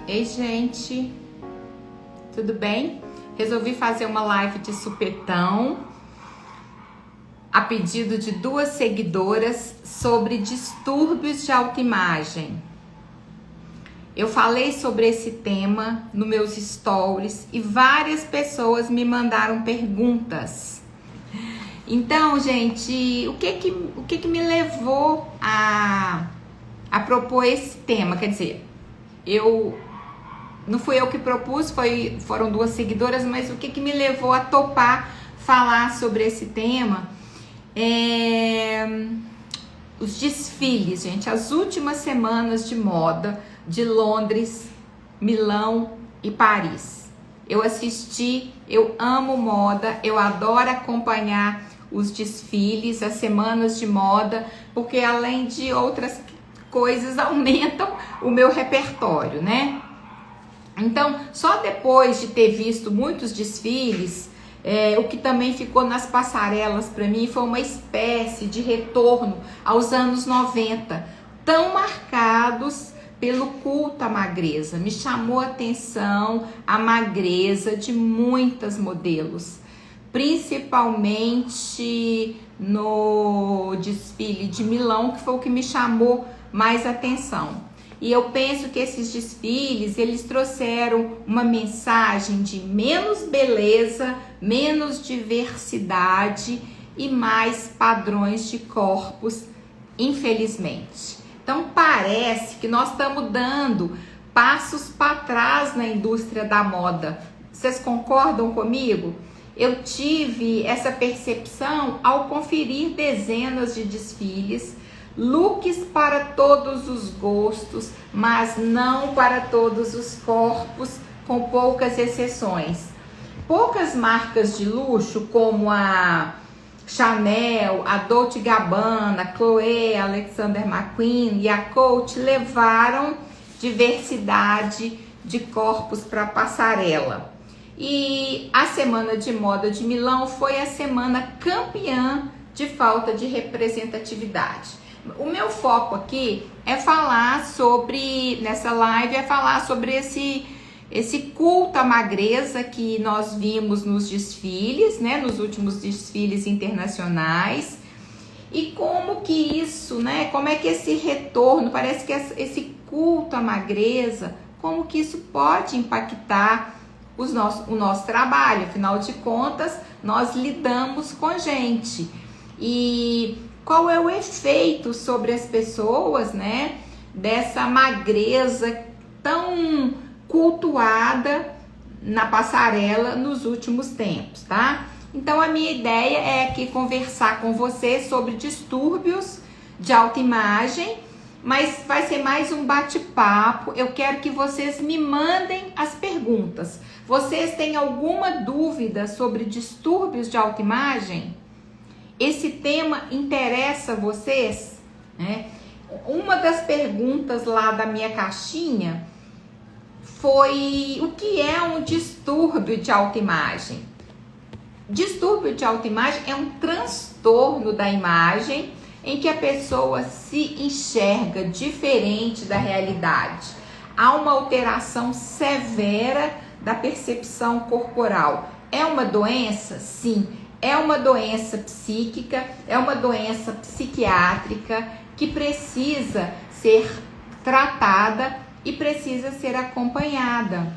Ei, gente, tudo bem? Resolvi fazer uma live de supetão a pedido de 2 seguidoras sobre distúrbios de autoimagem. Eu falei sobre esse tema nos meus stories e várias pessoas me mandaram perguntas. Então, gente, o que me levou a propor esse tema? Quer dizer, não fui eu que propus, foram 2 seguidoras, mas o que me levou a topar falar sobre esse tema? Os desfiles, gente, as últimas semanas de moda de Londres, Milão e Paris. Eu assisti, eu amo moda, eu adoro acompanhar os desfiles, as semanas de moda, porque além de outras coisas aumentam o meu repertório, né? Então, só depois de ter visto muitos desfiles, o que também ficou nas passarelas para mim foi uma espécie de retorno aos anos 90, tão marcados pelo culto à magreza. Me chamou a atenção a magreza de muitas modelos, principalmente no desfile de Milão, que foi o que me chamou mais atenção. E eu penso que esses desfiles, eles trouxeram uma mensagem de menos beleza, menos diversidade e mais padrões de corpos, infelizmente. Então parece que nós estamos dando passos para trás na indústria da moda. Vocês concordam comigo? Eu tive essa percepção ao conferir dezenas de desfiles, looks para todos os gostos, mas não para todos os corpos, com poucas exceções. Poucas marcas de luxo, como a Chanel, a Dolce & Gabbana, a Chloé, a Alexander McQueen e a Coach, levaram diversidade de corpos para a passarela. E a Semana de Moda de Milão foi a semana campeã de falta de representatividade. O meu foco aqui é falar sobre, nessa live, esse culto à magreza que nós vimos nos desfiles, né, nos últimos desfiles internacionais, e como que isso, né, como é que esse retorno, parece que esse culto à magreza, como que isso pode impactar o nosso trabalho. Afinal de contas, nós lidamos com gente. E qual é o efeito sobre as pessoas, né, dessa magreza tão cultuada na passarela nos últimos tempos, tá? Então a minha ideia é aqui conversar com você sobre distúrbios de autoimagem, mas vai ser mais um bate-papo. Eu quero que vocês me mandem as perguntas. Vocês têm alguma dúvida sobre distúrbios de autoimagem? Esse tema interessa vocês? Né? Uma das perguntas lá da minha caixinha foi: o que é um distúrbio de autoimagem? Distúrbio de autoimagem é um transtorno da imagem em que a pessoa se enxerga diferente da realidade. Há uma alteração severa da percepção corporal. É uma doença? Sim. É uma doença psíquica, é uma doença psiquiátrica que precisa ser tratada e precisa ser acompanhada.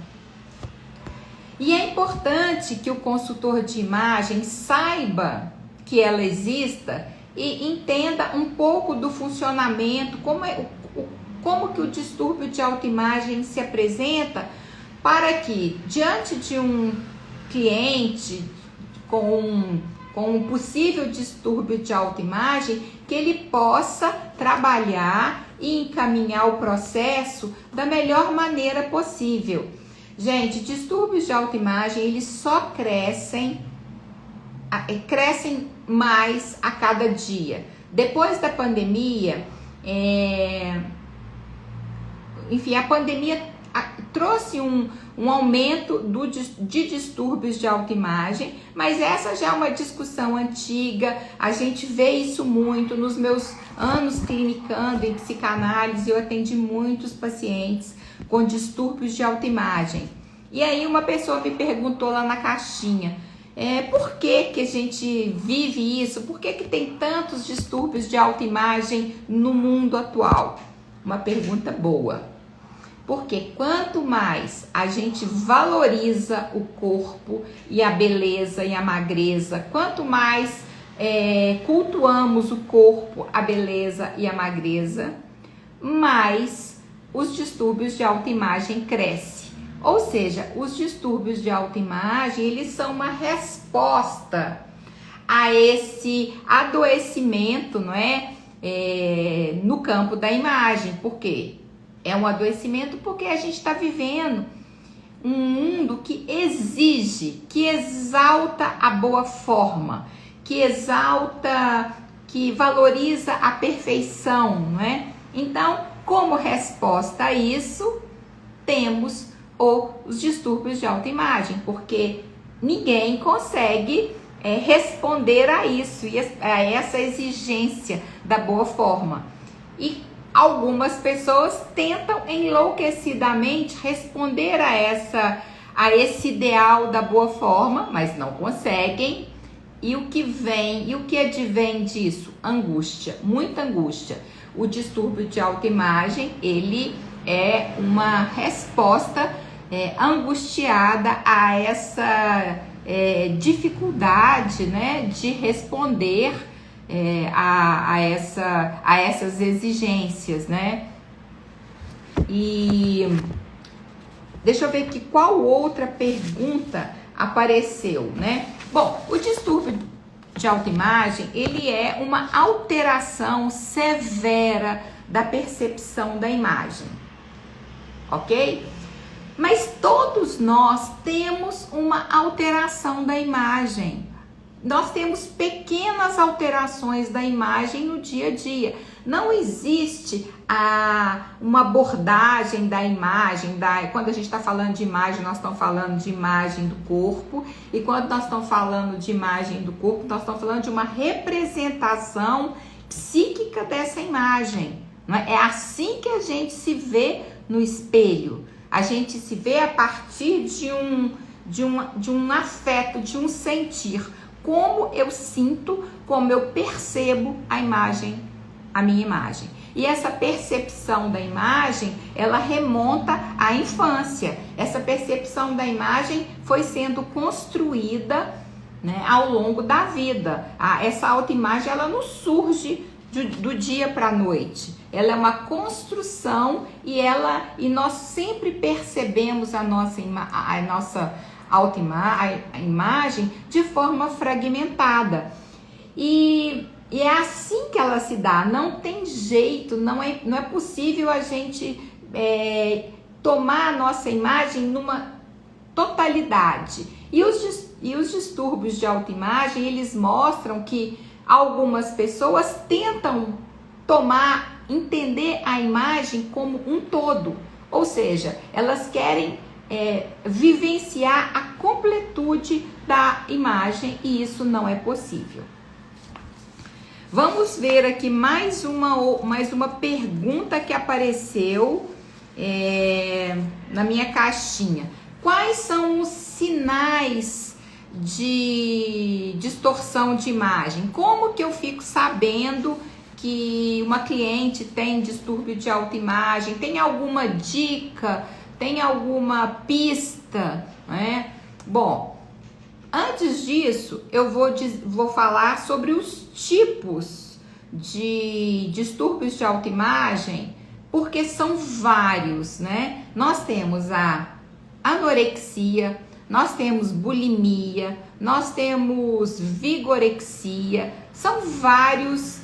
E é importante que o consultor de imagem saiba que ela exista e entenda um pouco do funcionamento, como que o distúrbio de autoimagem se apresenta, para que, diante de um cliente com um possível distúrbio de autoimagem, que ele possa trabalhar e encaminhar o processo da melhor maneira possível. Gente, distúrbios de autoimagem, eles só crescem mais a cada dia. Depois da pandemia, enfim, a pandemia trouxe um aumento de distúrbios de autoimagem, mas essa já é uma discussão antiga, a gente vê isso muito nos meus anos clinicando em psicanálise, eu atendi muitos pacientes com distúrbios de autoimagem. E aí uma pessoa me perguntou lá na caixinha, por que a gente vive isso? Por que tem tantos distúrbios de autoimagem no mundo atual? Uma pergunta boa. Porque quanto mais a gente valoriza o corpo e a beleza e a magreza, quanto mais cultuamos o corpo, a beleza e a magreza, mais os distúrbios de autoimagem crescem. Ou seja, os distúrbios de autoimagem, eles são uma resposta a esse adoecimento, não é? No campo da imagem. Por quê? É um adoecimento porque a gente está vivendo um mundo que exige, que exalta a boa forma, que exalta, que valoriza a perfeição, não é? Então, como resposta a isso, temos os distúrbios de autoimagem, porque ninguém consegue responder a isso, a essa exigência da boa forma. E algumas pessoas tentam enlouquecidamente responder a esse ideal da boa forma, mas não conseguem. E o que advém disso? Angústia, muita angústia. O distúrbio de autoimagem, ele é uma resposta angustiada a essa dificuldade, né, de responder a essas exigências, né? E deixa eu ver aqui qual outra pergunta apareceu, né? Bom, o distúrbio de autoimagem, ele é uma alteração severa da percepção da imagem, ok? Mas todos nós temos uma alteração da imagem. Nós temos pequenas alterações da imagem no dia a dia. Não existe uma abordagem da imagem. Quando a gente está falando de imagem, nós estamos falando de imagem do corpo. E quando nós estamos falando de imagem do corpo, nós estamos falando de uma representação psíquica dessa imagem. Não é? É assim que a gente se vê no espelho. A gente se vê a partir de um afeto, de um sentir. Como eu sinto, como eu percebo a minha imagem. E essa percepção da imagem, ela remonta à infância. Essa percepção da imagem foi sendo construída, né, ao longo da vida. Essa autoimagem, ela não surge do dia para a noite. Ela é uma construção e nós sempre percebemos a nossa imagem de forma fragmentada. E é assim que ela se dá. Não tem jeito, não é possível a gente tomar a nossa imagem numa totalidade. E os distúrbios de autoimagem, eles mostram que algumas pessoas tentam entender a imagem como um todo. Ou seja, elas querem vivenciar a completude da imagem e isso não é possível. Vamos ver aqui mais uma pergunta que apareceu na minha caixinha. Quais são os sinais de distorção de imagem? Como que eu fico sabendo que uma cliente tem distúrbio de autoimagem? Tem alguma dica? Tem alguma pista, né? Bom, antes disso, eu vou falar sobre os tipos de distúrbios de autoimagem, porque são vários, né? Nós temos a anorexia, nós temos bulimia, nós temos vigorexia, são vários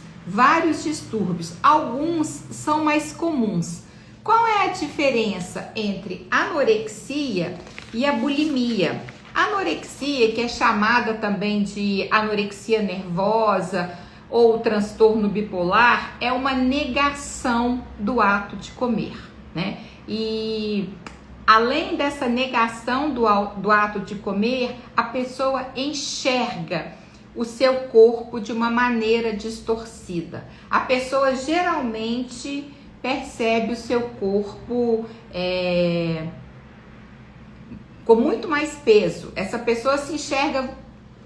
distúrbios. Alguns são mais comuns. Qual é a diferença entre anorexia e a bulimia? Anorexia, que é chamada também de anorexia nervosa ou transtorno bipolar, é uma negação do ato de comer, né? E além dessa negação do ato de comer, a pessoa enxerga o seu corpo de uma maneira distorcida. A pessoa geralmente percebe o seu corpo com muito mais peso. Essa pessoa se enxerga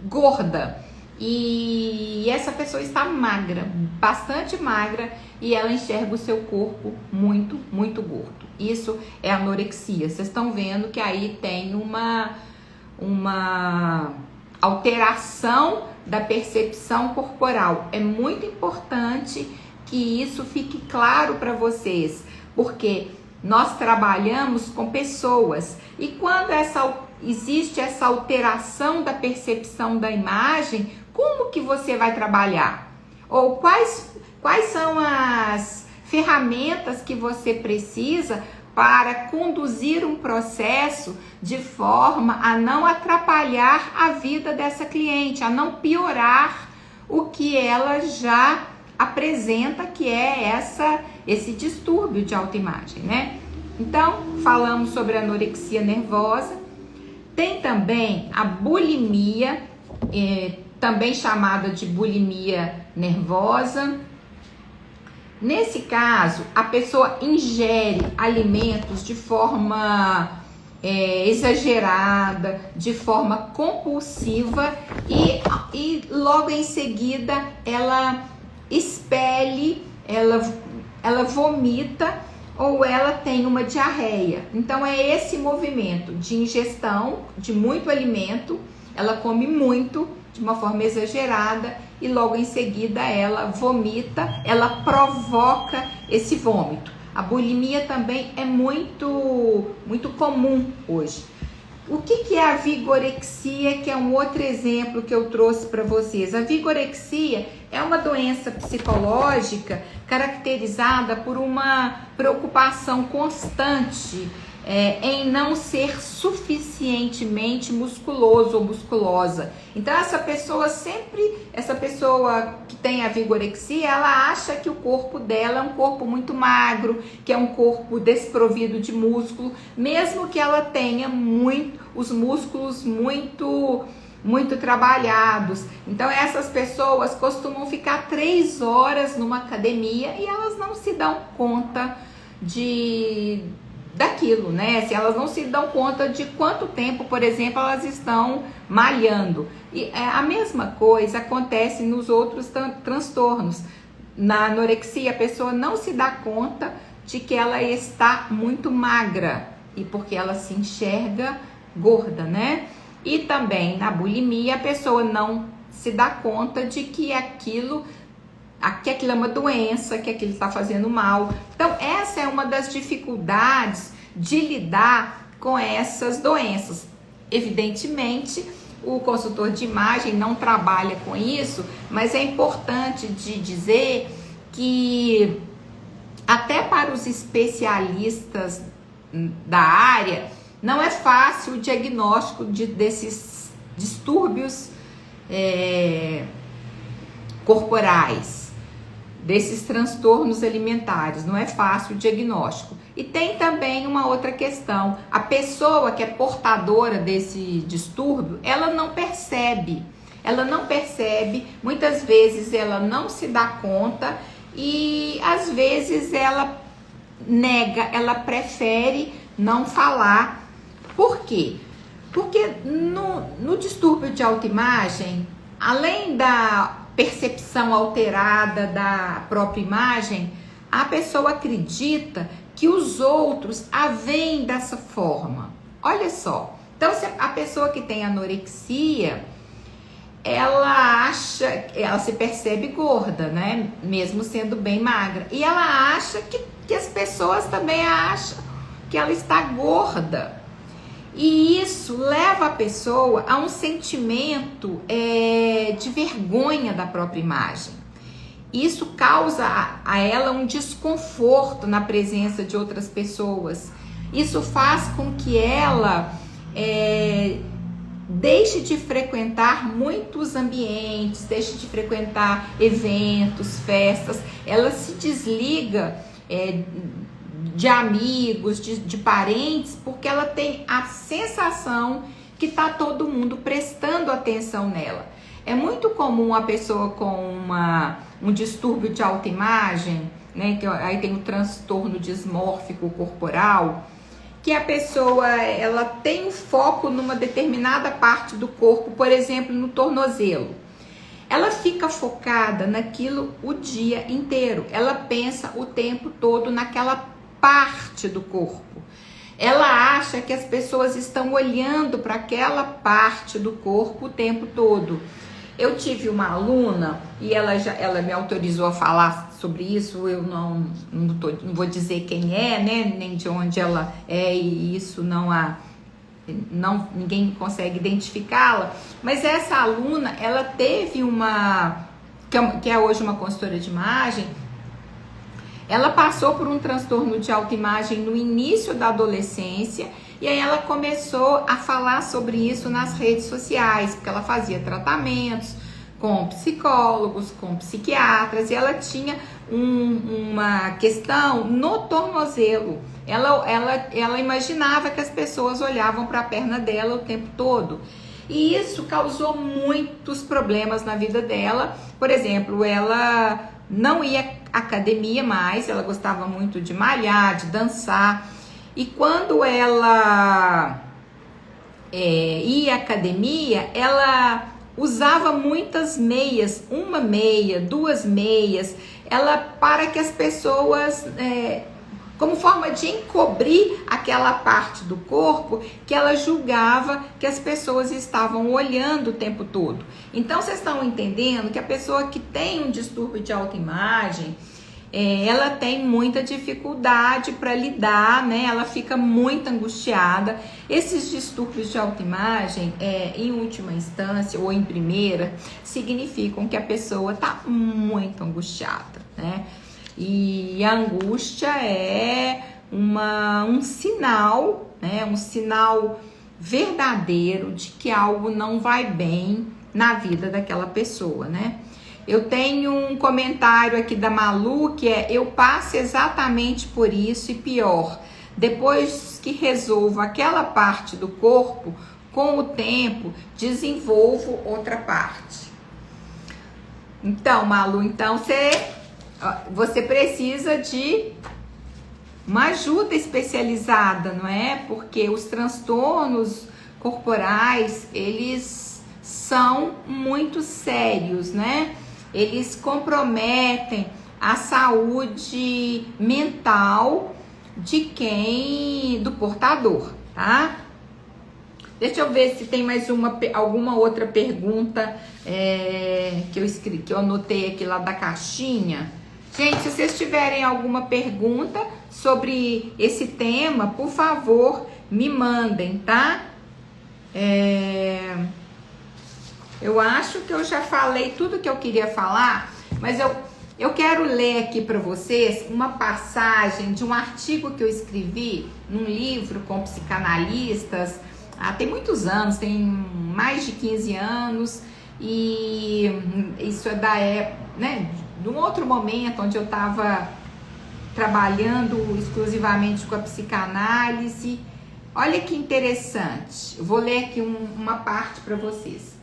gorda e essa pessoa está magra, bastante magra, e ela enxerga o seu corpo muito, muito gordo. Isso é anorexia. Vocês estão vendo que aí tem uma alteração da percepção corporal. É muito importante que isso fique claro para vocês, porque nós trabalhamos com pessoas e quando existe essa alteração da percepção da imagem, como que você vai trabalhar? Ou quais são as ferramentas que você precisa para conduzir um processo de forma a não atrapalhar a vida dessa cliente, a não piorar o que ela já apresenta, que é esse distúrbio de autoimagem, né? Então, falamos sobre a anorexia nervosa. Tem também a bulimia, também chamada de bulimia nervosa. Nesse caso, a pessoa ingere alimentos de forma exagerada, de forma compulsiva e logo em seguida ela expele, ela vomita ou ela tem uma diarreia. Então é esse movimento de ingestão de muito alimento, ela come muito de uma forma exagerada e logo em seguida ela vomita, ela provoca esse vômito. A bulimia também é muito comum hoje. O que é a vigorexia, que é um outro exemplo que eu trouxe para vocês? A vigorexia é uma doença psicológica caracterizada por uma preocupação constante em não ser suficientemente musculoso ou musculosa. Então essa pessoa que tem a vigorexia, ela acha que o corpo dela é um corpo muito magro, que é um corpo desprovido de músculo, mesmo que ela tenha os músculos muito trabalhados. Então essas pessoas costumam ficar 3 horas numa academia e elas não se dão conta daquilo, né? Se elas não se dão conta de quanto tempo, por exemplo, elas estão malhando. E a mesma coisa acontece nos outros transtornos. Na anorexia, a pessoa não se dá conta de que ela está muito magra e porque ela se enxerga gorda, né? E também na bulimia, a pessoa não se dá conta de que aquilo é uma doença, que aquilo está fazendo mal. Então, essa é uma das dificuldades de lidar com essas doenças. Evidentemente, o consultor de imagem não trabalha com isso, mas é importante de dizer que até para os especialistas da área, não é fácil o diagnóstico desses distúrbios corporais, desses transtornos alimentares. Não é fácil o diagnóstico. E tem também uma outra questão. A pessoa que é portadora desse distúrbio, ela não percebe. Muitas vezes ela não se dá conta e às vezes ela nega, ela prefere não falar. Por quê? Porque no distúrbio de autoimagem, além da percepção alterada da própria imagem, a pessoa acredita que os outros a veem dessa forma. Olha só. Então, a pessoa que tem anorexia, ela se percebe gorda, né? Mesmo sendo bem magra. E ela acha que as pessoas também acham que ela está gorda. E isso leva a pessoa a um sentimento de vergonha da própria imagem. Isso causa a ela um desconforto na presença de outras pessoas. Isso faz com que ela deixe de frequentar muitos ambientes, deixe de frequentar eventos, festas. Ela se desliga de amigos, de parentes, porque ela tem a sensação que tá todo mundo prestando atenção nela. É muito comum a pessoa com um distúrbio de autoimagem, né, que aí tem o transtorno dismórfico corporal, que a pessoa ela tem um foco numa determinada parte do corpo, por exemplo, no tornozelo. Ela fica focada naquilo o dia inteiro. Ela pensa o tempo todo naquela parte do corpo. Ela acha que as pessoas estão olhando para aquela parte do corpo o tempo todo. Eu tive uma aluna e ela me autorizou a falar sobre isso. Eu não vou dizer quem é, né? Nem de onde ela é, e isso ninguém consegue identificá-la. Mas essa aluna, ela teve que é hoje uma consultora de imagem. Ela passou por um transtorno de autoimagem no início da adolescência e aí ela começou a falar sobre isso nas redes sociais, porque ela fazia tratamentos com psicólogos, com psiquiatras, e ela tinha uma questão no tornozelo. Ela imaginava que as pessoas olhavam para a perna dela o tempo todo. E isso causou muitos problemas na vida dela. Por exemplo, ela não ia à academia mais, ela gostava muito de malhar, de dançar. E quando ela ia à academia, ela usava muitas meias, uma meia, duas meias, para que as pessoas, como forma de encobrir aquela parte do corpo que ela julgava que as pessoas estavam olhando o tempo todo. Então, vocês estão entendendo que a pessoa que tem um distúrbio de autoimagem, ela tem muita dificuldade para lidar, né? Ela fica muito angustiada. Esses distúrbios de autoimagem, em última instância ou em primeira, significam que a pessoa está muito angustiada, né? E a angústia é um sinal, né? Um sinal verdadeiro de que algo não vai bem na vida daquela pessoa, né? Eu tenho um comentário aqui da Malu que eu passo exatamente por isso e pior. Depois que resolvo aquela parte do corpo, com o tempo desenvolvo outra parte. Então, Malu, você precisa de uma ajuda especializada, não é? Porque os transtornos corporais, eles são muito sérios, né? Eles comprometem a saúde mental do portador, tá? Deixa eu ver se tem mais alguma outra pergunta que eu anotei aqui lá da caixinha. Gente, se vocês tiverem alguma pergunta sobre esse tema, por favor, me mandem, tá? Eu acho que eu já falei tudo que eu queria falar, mas eu quero ler aqui para vocês uma passagem de um artigo que eu escrevi num livro com psicanalistas. Tem muitos anos, tem mais de 15 anos, e isso é da época, né, de um outro momento onde eu estava trabalhando exclusivamente com a psicanálise. Olha que interessante, eu vou ler aqui uma parte para vocês.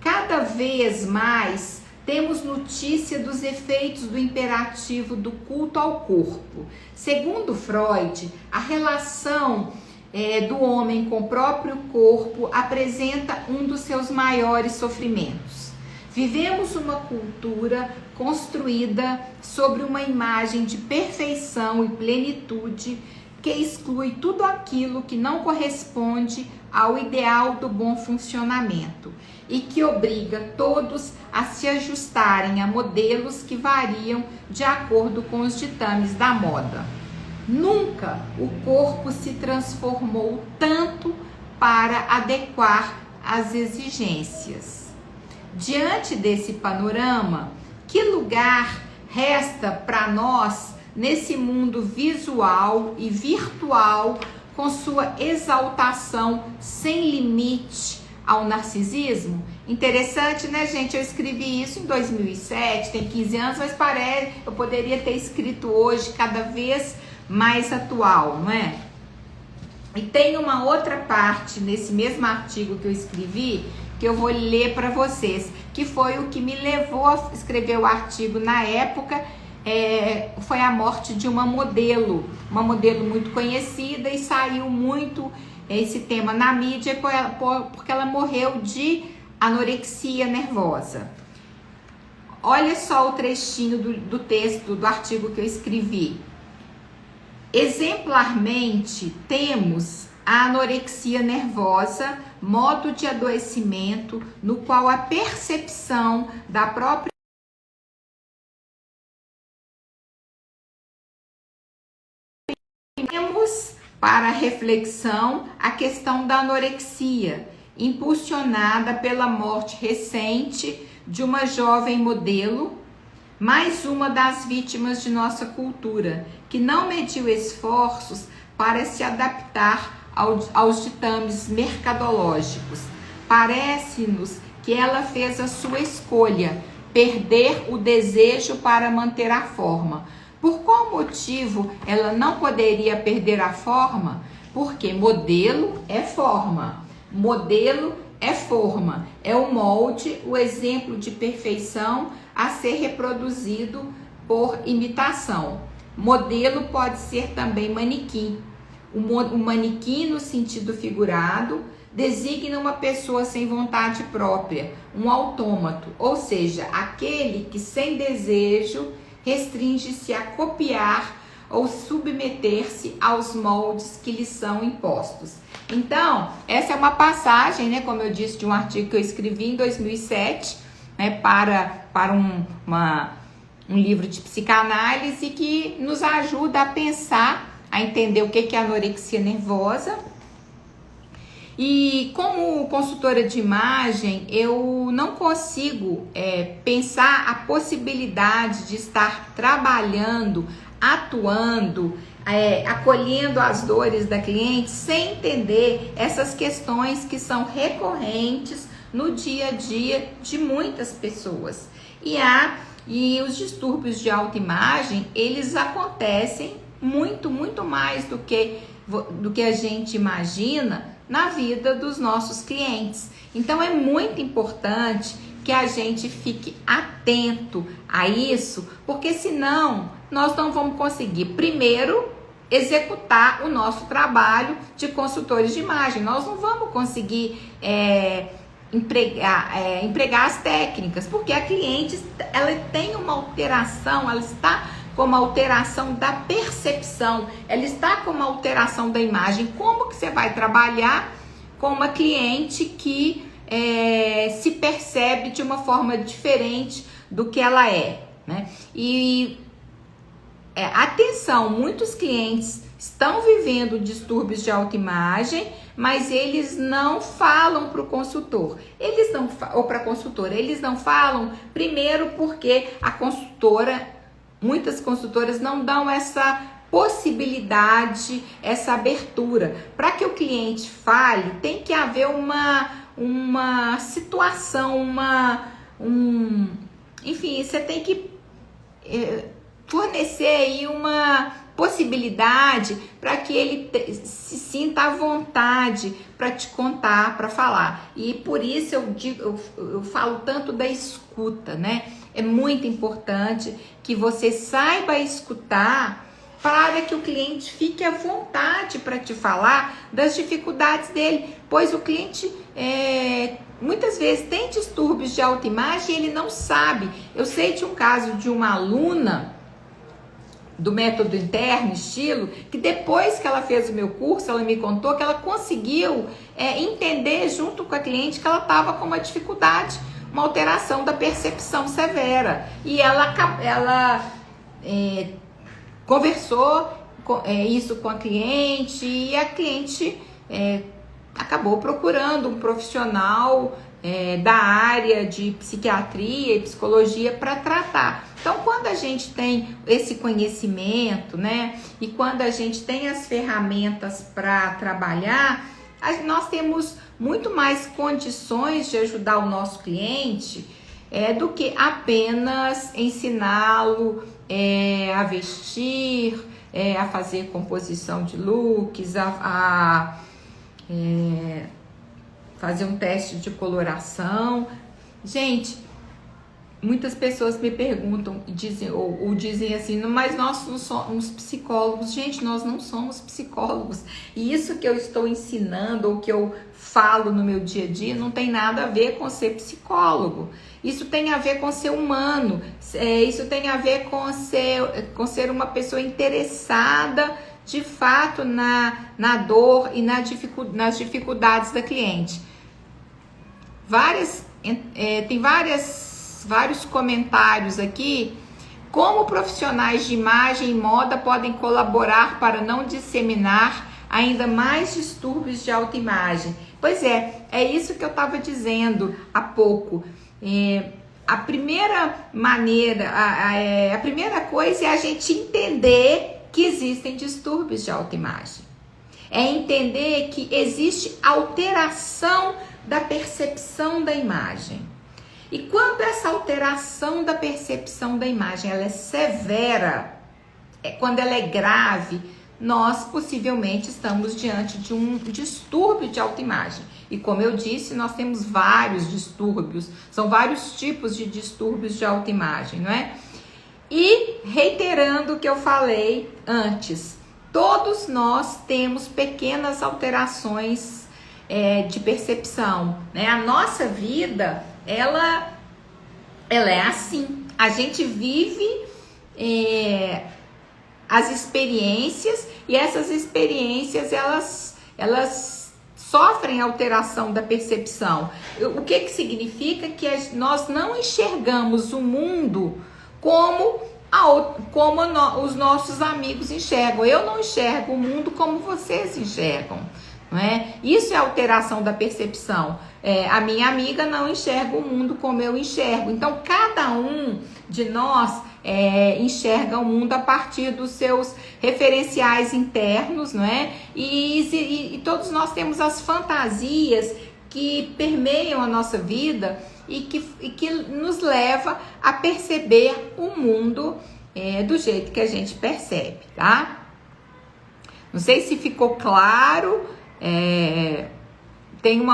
Cada vez mais temos notícia dos efeitos do imperativo do culto ao corpo. Segundo Freud, a relação do homem com o próprio corpo apresenta um dos seus maiores sofrimentos. Vivemos uma cultura construída sobre uma imagem de perfeição e plenitude que exclui tudo aquilo que não corresponde ao ideal do bom funcionamento e que obriga todos a se ajustarem a modelos que variam de acordo com os ditames da moda. Nunca o corpo se transformou tanto para adequar às exigências. Diante desse panorama, que lugar resta para nós nesse mundo visual e virtual com sua exaltação sem limite ao narcisismo? Interessante, né, gente? Eu escrevi isso em 2007, tem 15 anos, mas eu poderia ter escrito hoje cada vez mais atual, não é? E tem uma outra parte nesse mesmo artigo que eu escrevi, que eu vou ler para vocês, que foi o que me levou a escrever o artigo na época. Foi a morte de uma modelo muito conhecida, e saiu muito esse tema na mídia porque ela morreu de anorexia nervosa. Olha só o trechinho do texto, do artigo que eu escrevi. Exemplarmente, temos a anorexia nervosa, modo de adoecimento no qual a percepção da própria temos para reflexão a questão da anorexia, impulsionada pela morte recente de uma jovem modelo, mais uma das vítimas de nossa cultura, que não mediu esforços para se adaptar aos ditames mercadológicos. Parece-nos que ela fez a sua escolha, perder o desejo para manter a forma. Por qual motivo ela não poderia perder a forma? Porque modelo é forma, modelo é forma, é o molde, o exemplo de perfeição a ser reproduzido por imitação. Modelo pode ser também manequim. O manequim, no sentido figurado, designa uma pessoa sem vontade própria, um autômato, ou seja, aquele que sem desejo restringe-se a copiar ou submeter-se aos moldes que lhe são impostos. Então, essa é uma passagem, né, como eu disse, de um artigo que eu escrevi em 2007, né, para um livro de psicanálise que nos ajuda a pensar, a entender o que é anorexia nervosa. E como consultora de imagem, eu não consigo pensar a possibilidade de estar trabalhando, atuando, acolhendo as dores da cliente sem entender essas questões que são recorrentes no dia a dia de muitas pessoas. E os distúrbios de autoimagem, eles acontecem muito mais do que a gente imagina na vida dos nossos clientes. Então é muito importante que a gente fique atento a isso, porque senão nós não vamos conseguir, primeiro, executar o nosso trabalho de consultores de imagem. Nós não vamos conseguir empregar as técnicas, porque a cliente ela tem uma alteração, ela está com uma alteração da percepção, ela está com uma alteração da imagem. Como que você vai trabalhar com uma cliente que se percebe de uma forma diferente do que ela é, né? E atenção, muitos clientes estão vivendo distúrbios de autoimagem, mas eles não falam para o consultor, ou para a consultora, eles não falam, primeiro porque muitas consultoras não dão essa possibilidade, essa abertura. Para que o cliente fale, tem que haver uma situação, enfim, você tem que fornecer aí uma possibilidade para que ele se sinta à vontade para te contar, para falar. E por isso eu falo tanto da escuta, né? É muito importante que você saiba escutar para que o cliente fique à vontade para te falar das dificuldades dele, pois o cliente muitas vezes tem distúrbios de autoimagem e ele não sabe. Eu sei de um caso de uma aluna do método interno, estilo, que depois que ela fez o meu curso, ela me contou que ela conseguiu entender junto com a cliente que ela estava com uma dificuldade, uma alteração da percepção severa. E ela conversou isso com a cliente, e a cliente acabou procurando um profissional da área de psiquiatria e psicologia para tratar. Então, quando a gente tem esse conhecimento, né, e quando a gente tem as ferramentas para trabalhar, nós temos muito mais condições de ajudar o nosso cliente do que apenas ensiná-lo a vestir, a fazer composição de looks, a fazer um teste de coloração. Gente, muitas pessoas me perguntam e dizem, ou dizem assim, mas nós não somos psicólogos. Gente, nós não somos psicólogos. E isso que eu estou ensinando, ou que eu falo no meu dia a dia, não tem nada a ver com ser psicólogo. Isso tem a ver com ser humano. Isso tem a ver com ser uma pessoa interessada, de fato, na dor e nas dificuldades da cliente. Tem vários comentários aqui. Como profissionais de imagem e moda podem colaborar para não disseminar ainda mais distúrbios de autoimagem? Pois é isso que eu estava dizendo há pouco. A primeira maneira, a primeira coisa é a gente entender que existem distúrbios de autoimagem. É entender que existe alteração da percepção da imagem. E quando essa alteração da percepção da imagem ela é severa, quando ela é grave, nós possivelmente estamos diante de um distúrbio de autoimagem. E como eu disse, nós temos vários distúrbios, são vários tipos de distúrbios de autoimagem, não é? E reiterando o que eu falei antes, todos nós temos pequenas alterações de percepção, né? A nossa vida, ela é assim. A gente vive as experiências, e essas experiências elas sofrem alteração da percepção. O que significa? Que nós não enxergamos o mundo como os nossos amigos enxergam. Eu não enxergo o mundo como vocês enxergam, não é? Isso é alteração da percepção. A minha amiga não enxerga o mundo como eu enxergo. Então, cada um de nós enxerga o mundo a partir dos seus referenciais internos, não é? E todos nós temos as fantasias que permeiam a nossa vida e que nos leva a perceber o mundo do jeito que a gente percebe, tá? Não sei se ficou claro. Tem um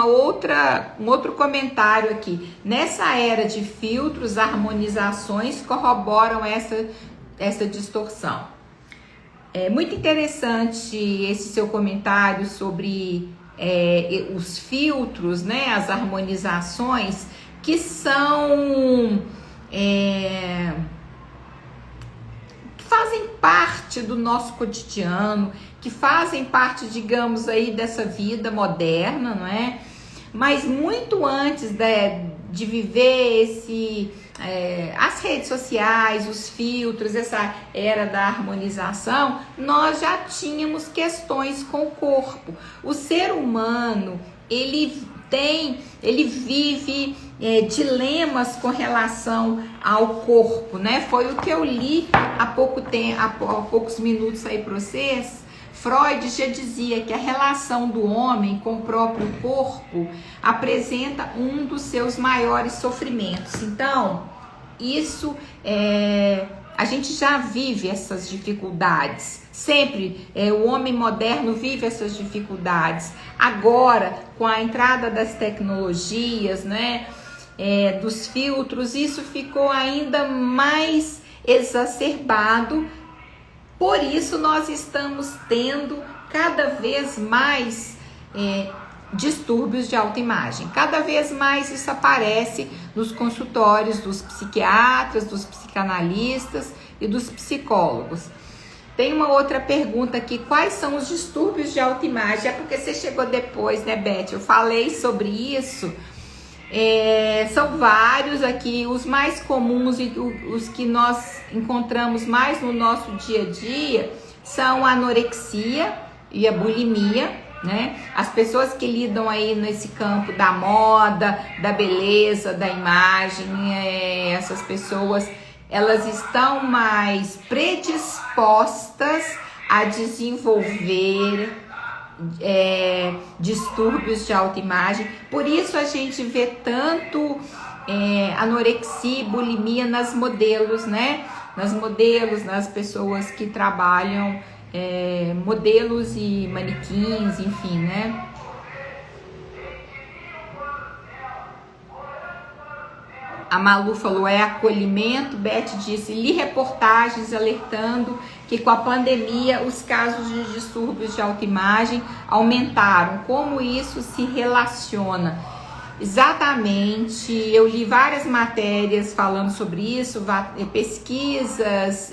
outro comentário aqui. Nessa era de filtros, harmonizações corroboram essa distorção. É muito interessante esse seu comentário sobre os filtros, né? As harmonizações que são que fazem parte do nosso cotidiano, que fazem parte, digamos aí, dessa vida moderna, não é? Mas muito antes de viver as redes sociais, os filtros, essa era da harmonização, nós já tínhamos questões com o corpo. O ser humano, ele vive dilemas com relação ao corpo, né? Foi o que eu li há poucos minutos aí para vocês. Freud já dizia que a relação do homem com o próprio corpo apresenta um dos seus maiores sofrimentos. Então, isso a gente já vive essas dificuldades. Sempre o homem moderno vive essas dificuldades. Agora, com a entrada das tecnologias, né, dos filtros, isso ficou ainda mais exacerbado. Por isso, nós estamos tendo cada vez mais distúrbios de autoimagem. Cada vez mais isso aparece nos consultórios dos psiquiatras, dos psicanalistas e dos psicólogos. Tem uma outra pergunta aqui: quais são os distúrbios de autoimagem? É porque você chegou depois, né, Beth? Eu falei sobre isso. São vários aqui, os mais comuns e os que nós encontramos mais no nosso dia a dia são a anorexia e a bulimia, né? As pessoas que lidam aí nesse campo da moda, da beleza, da imagem, essas pessoas, elas estão mais predispostas a desenvolver distúrbios de autoimagem. Por isso a gente vê tanto anorexia e bulimia nas modelos, né? nas modelos, nas pessoas que trabalham, modelos e manequins, enfim, né? A Malu falou, acolhimento. Beth disse, li reportagens alertando que com a pandemia os casos de distúrbios de autoimagem aumentaram. Como isso se relaciona? Exatamente, eu li várias matérias falando sobre isso, pesquisas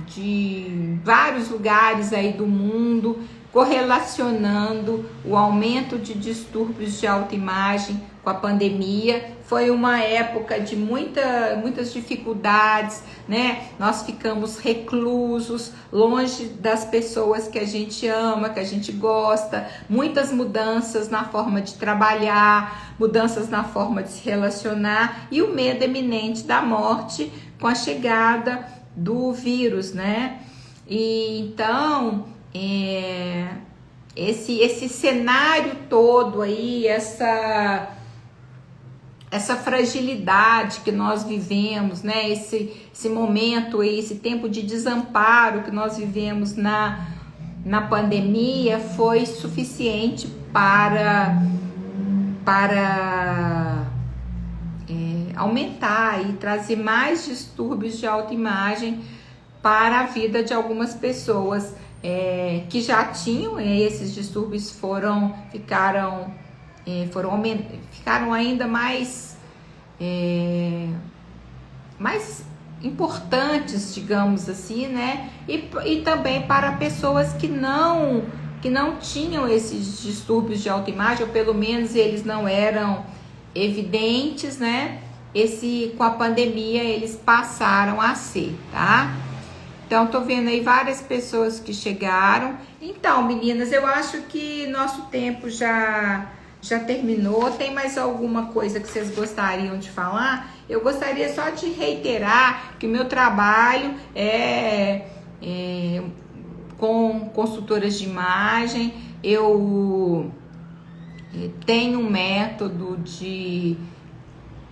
de vários lugares aí do mundo, correlacionando o aumento de distúrbios de autoimagem com a pandemia. Foi uma época de muitas dificuldades, né? Nós ficamos reclusos, longe das pessoas que a gente ama, que a gente gosta, muitas mudanças na forma de trabalhar, mudanças na forma de se relacionar e o medo iminente da morte com a chegada do vírus, né? E então, esse cenário todo aí, essa fragilidade que nós vivemos, né? Esse momento, esse tempo de desamparo que nós vivemos na pandemia foi suficiente para aumentar e trazer mais distúrbios de autoimagem para a vida de algumas pessoas que já tinham, esses distúrbios ficaram ainda mais importantes, digamos assim, né? E também para pessoas que não tinham esses distúrbios de autoimagem, ou pelo menos eles não eram evidentes, né? Com a pandemia eles passaram a ser, tá? Então, tô vendo aí várias pessoas que chegaram. Então, meninas, eu acho que nosso tempo já terminou. Tem mais alguma coisa que vocês gostariam de falar? Eu gostaria só de reiterar que o meu trabalho com consultoras de imagem. Eu tenho um método que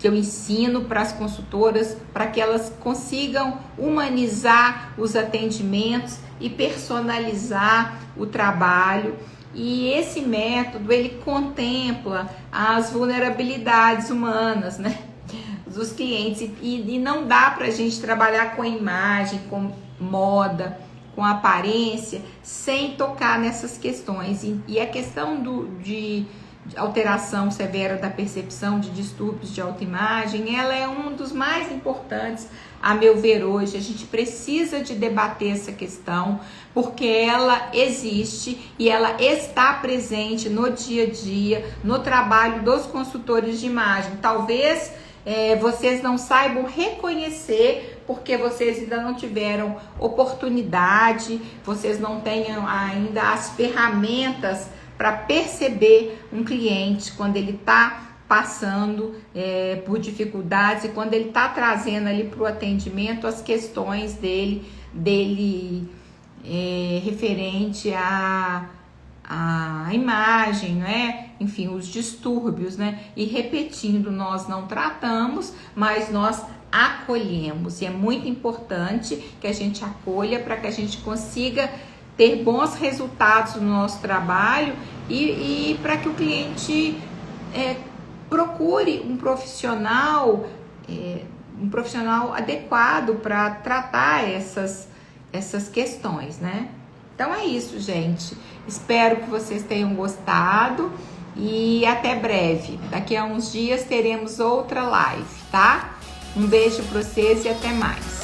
eu ensino para as consultoras para que elas consigam humanizar os atendimentos e personalizar o trabalho. E esse método, ele contempla as vulnerabilidades humanas, né, dos clientes. E não dá para a gente trabalhar com a imagem, com moda, com aparência, sem tocar nessas questões. E a questão de alteração severa da percepção de distúrbios de autoimagem, ela é um dos mais importantes, a meu ver, hoje. A gente precisa de debater essa questão, porque ela existe e ela está presente no dia a dia, no trabalho dos consultores de imagem. Talvez vocês não saibam reconhecer, porque vocês ainda não tiveram oportunidade, vocês não tenham ainda as ferramentas para perceber um cliente quando ele está passando por dificuldades, e quando ele está trazendo ali para o atendimento as questões dele referente à imagem, né? Enfim, os distúrbios, né? E repetindo, nós não tratamos, mas nós acolhemos, e é muito importante que a gente acolha para que a gente consiga ter bons resultados no nosso trabalho e para que o cliente procure um profissional adequado para tratar essas questões, né? Então é isso, gente. Espero que vocês tenham gostado e até breve. Daqui a uns dias teremos outra live, tá? Um beijo para vocês e até mais.